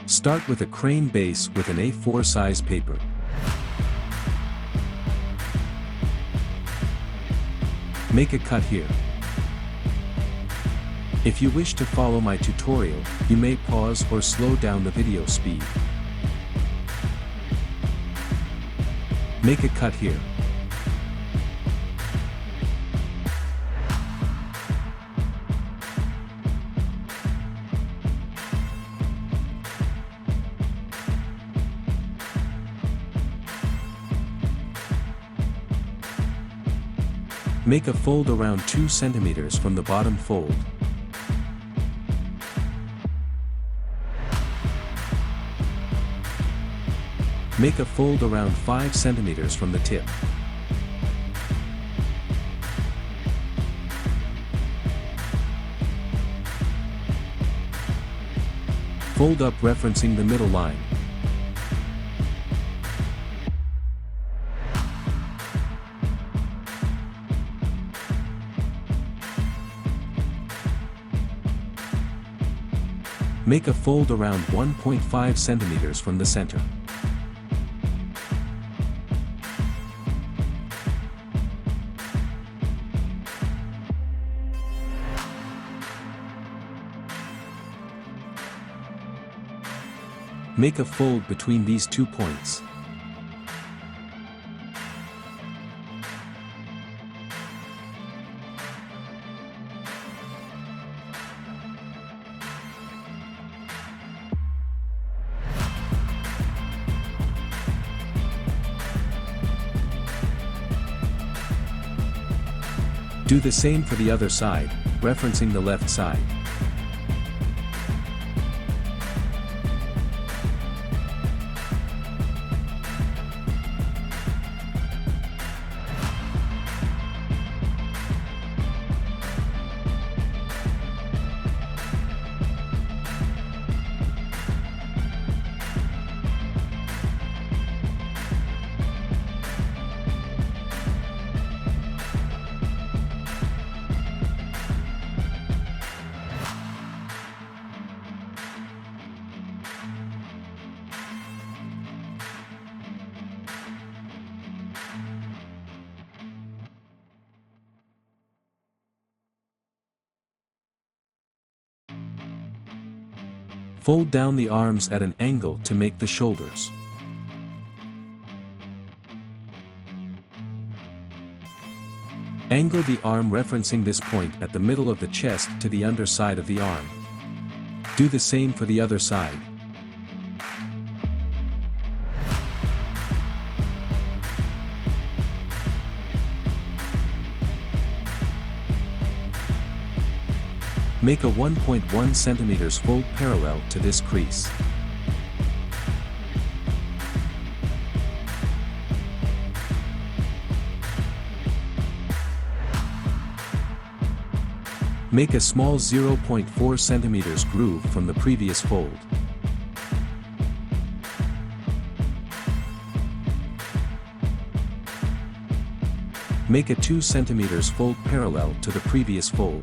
Start with a crane base with an A4 size paper. Make a cut here. If you wish to follow my tutorial, you may pause or slow down the video speed. Make a cut here. Make a fold around 2 centimeters from the bottom fold. Make a fold around 5 centimeters from the tip. Fold up referencing the middle line. Make a fold around 1.5 centimeters from the center. Make a fold between these 2 points. Do the same for the other side, referencing the left side. Fold down the arms at an angle to make the shoulders. Angle the arm referencing this point at the middle of the chest to the underside of the arm. Do the same for the other side. Make a 1.1 centimeters fold parallel to this crease. Make a small 0.4 centimeters groove from the previous fold. Make a 2 centimeters fold parallel to the previous fold.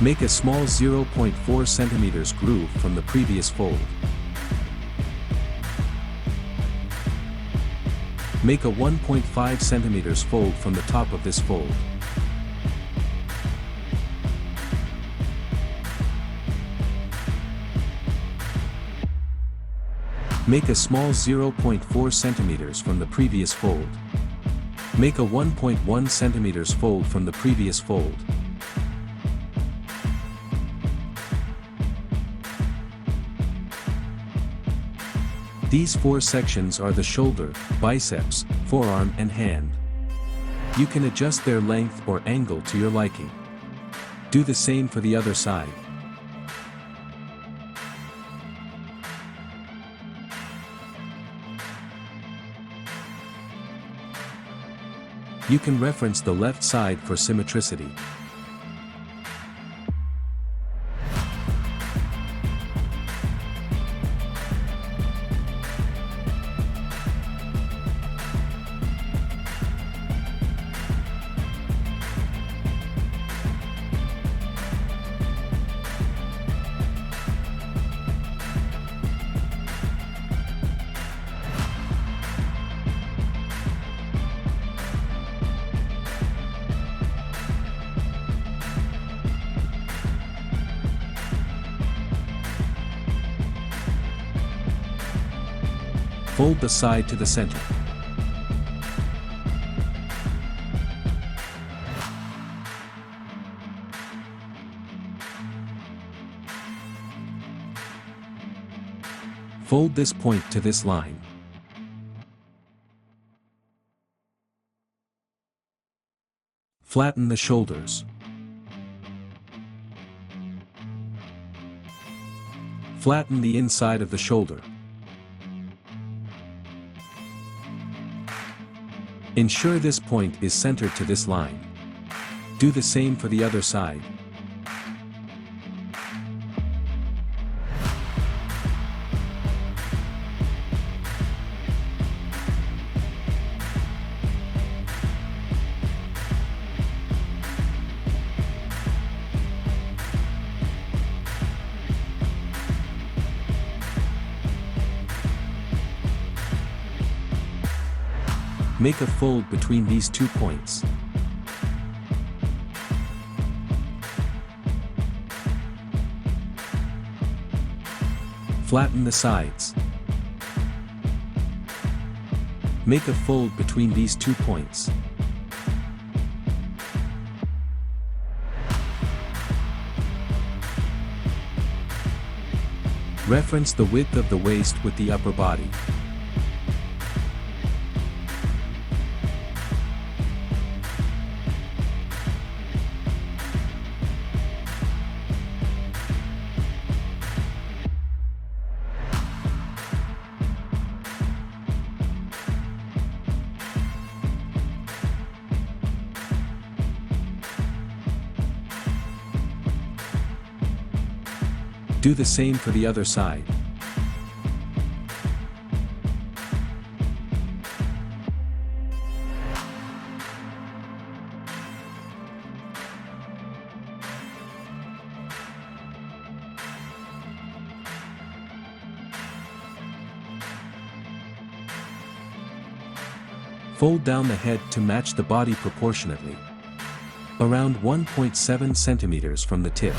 Make a small 0.4 centimeters groove from the previous fold. Make a 1.5 centimeters fold from the top of this fold. Make a small 0.4 centimeters from the previous fold. Make a 1.1 centimeters fold from the previous fold. These 4 sections are the shoulder, biceps, forearm and hand. You can adjust their length or angle to your liking. Do the same for the other side. You can reference the left side for symmetricity. Fold the side to the center. Fold this point to this line. Flatten the shoulders. Flatten the inside of the shoulder. Ensure this point is centered to this line. Do the same for the other side. Make a fold between these 2 points. Flatten the sides. Make a fold between these 2 points. Reference the width of the waist with the upper body. Do the same for the other side. Fold down the head to match the body proportionately. Around 1.7 centimeters from the tip.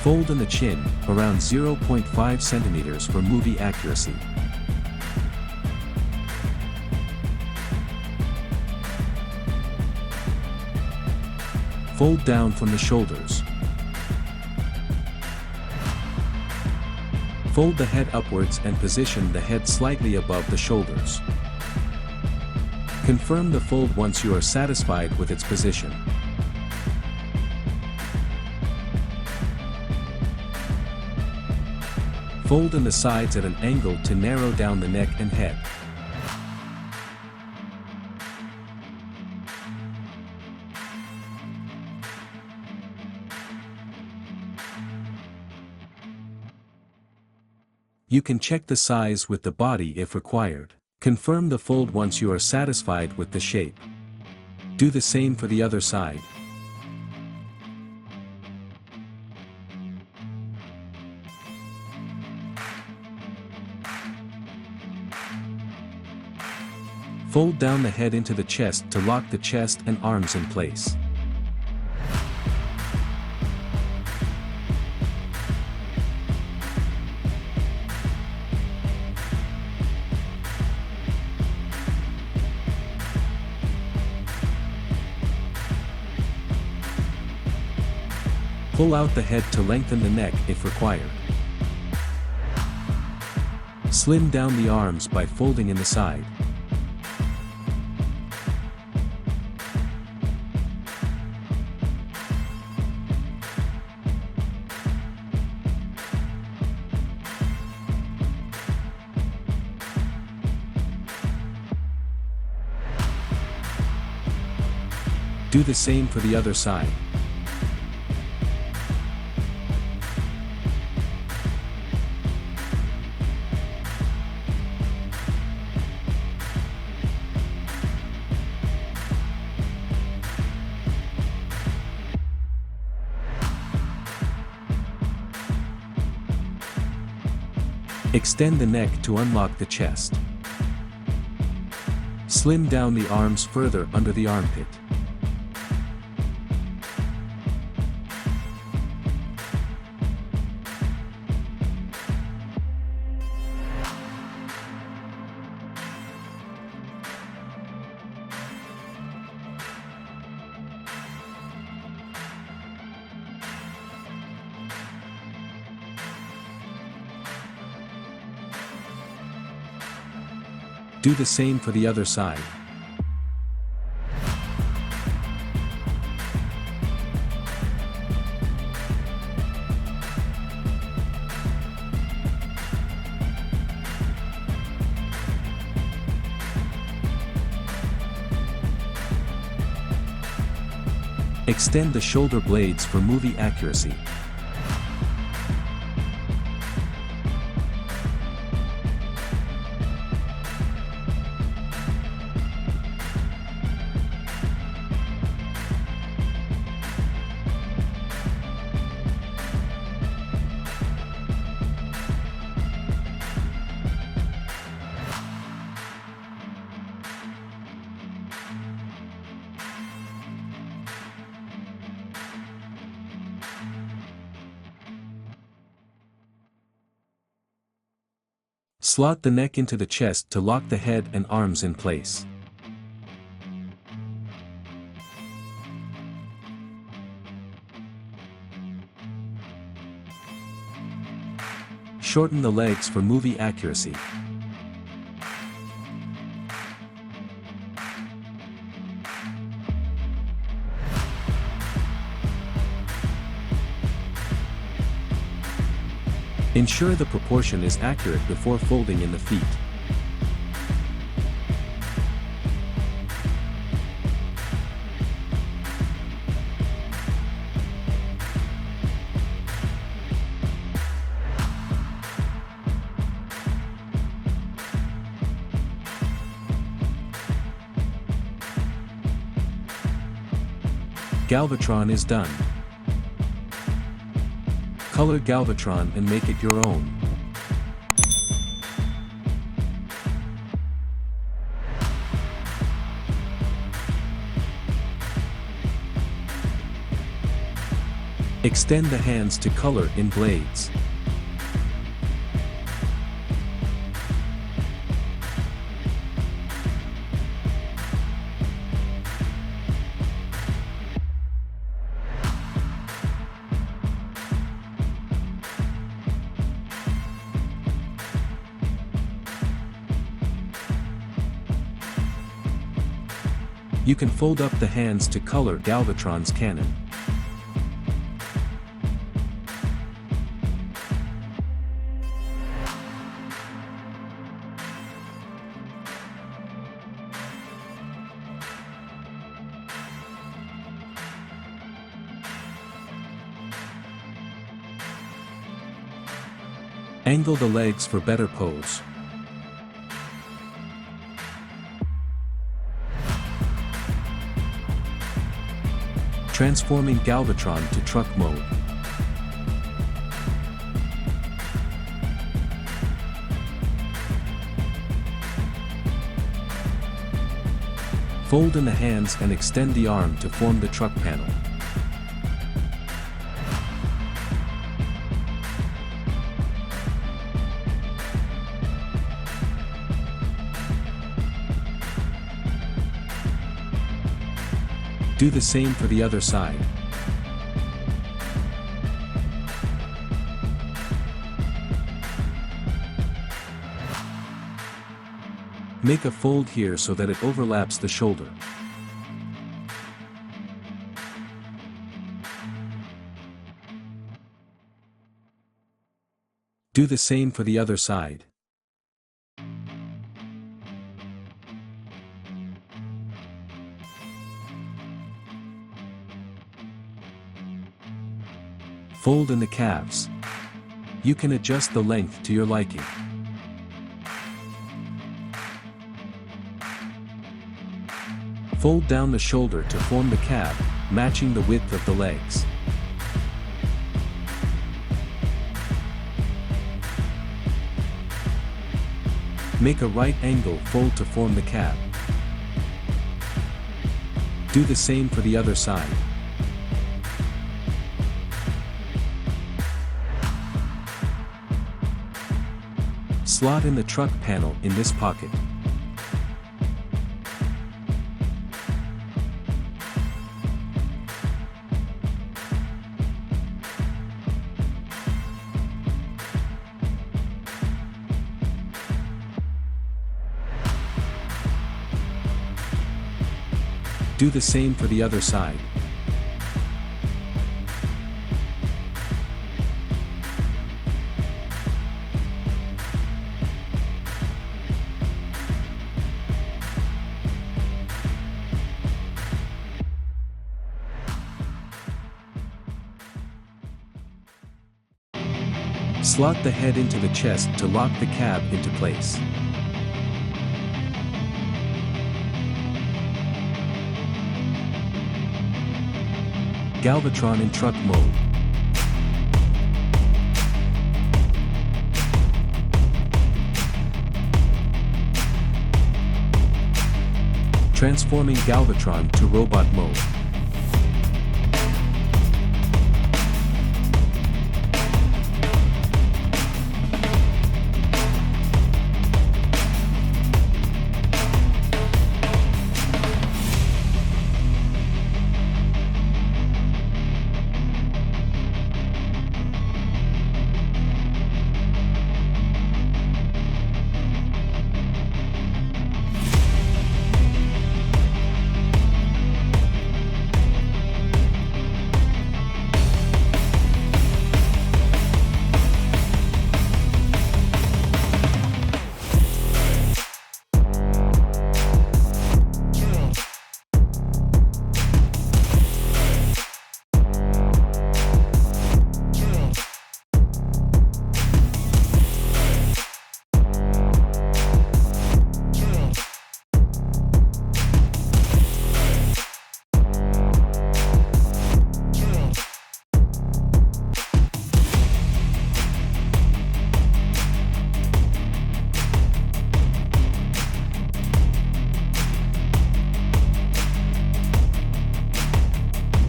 Fold in the chin, around 0.5 centimeters for movie accuracy. Fold down from the shoulders. Fold the head upwards and position the head slightly above the shoulders. Confirm the fold once you are satisfied with its position. Fold in the sides at an angle to narrow down the neck and head. You can check the size with the body if required. Confirm the fold once you are satisfied with the shape. Do the same for the other side. Fold down the head into the chest to lock the chest and arms in place. Pull out the head to lengthen the neck if required. Slim down the arms by folding in the side. Do the same for the other side. Extend the neck to unlock the chest. Slim down the arms further under the armpit. Do the same for the other side. Extend the shoulder blades for movie accuracy. Slot the neck into the chest to lock the head and arms in place. Shorten the legs for movie accuracy. Ensure the proportion is accurate before folding in the feet. Galvatron is done. Color Galvatron and make it your own. Extend the hands to color in blades. You can fold up the hands to color Galvatron's cannon. Angle the legs for better pose. Transforming Galvatron to truck mode. Fold in the hands and extend the arm to form the truck panel. Do the same for the other side. Make a fold here so that it overlaps the shoulder. Do the same for the other side. Fold in the calves. You can adjust the length to your liking. Fold down the shoulder to form the calf, matching the width of the legs. Make a right angle fold to form the calf. Do the same for the other side. Slot in the truck panel in this pocket. Do the same for the other side. Slot the head into the chest to lock the cab into place. Galvatron in truck mode. Transforming Galvatron to robot mode.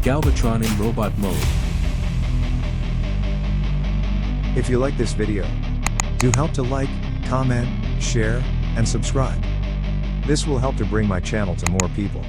Galvatron in robot mode. If you like this video, do help to like, comment, share, and subscribe. This will help to bring my channel to more people.